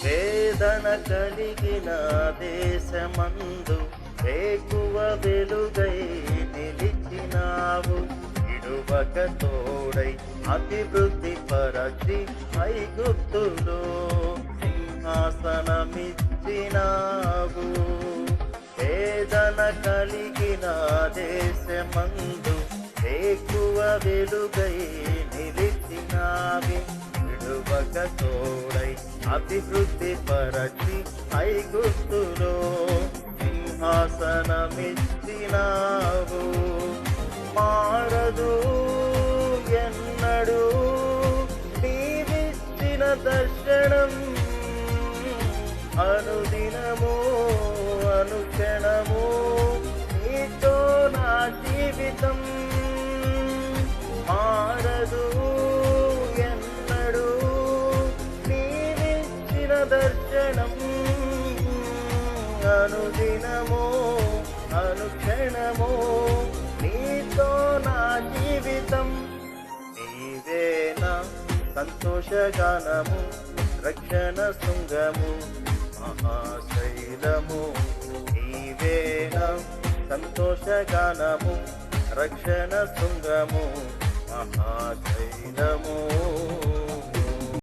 వేదన కలిగిన దేశమందు వేకువ వెలుగై నిలిచినావు. ఇడువక తోడై అభివృద్ధి పరచి ఐగుప్తులో సింహాసనమిచ్చినావు. వేదన కలిగిన దేశమందు వేకువ వెలుగై నిలిచినావి. విడువక తోడై అభివృద్ధి పరచి ఐగుప్తులో సింహాసనమిచ్చినావు. మారదు ఎన్నడూ నీవిచ్చిన దర్శనం, అనుదినము అనుక్షణము నీతో నా జీవితం. మారదు ఎన్నడూ నీవిచ్చిన దర్శనం, అనుదినము అనుక్షణము నీతో నా జీవితం. నీవేనా సంతోషగానము, రక్షణ శృంగము, మహాశైలము. నీవేనా సంతోషగానము, రక్షణ శృంగము, మహాశైలము.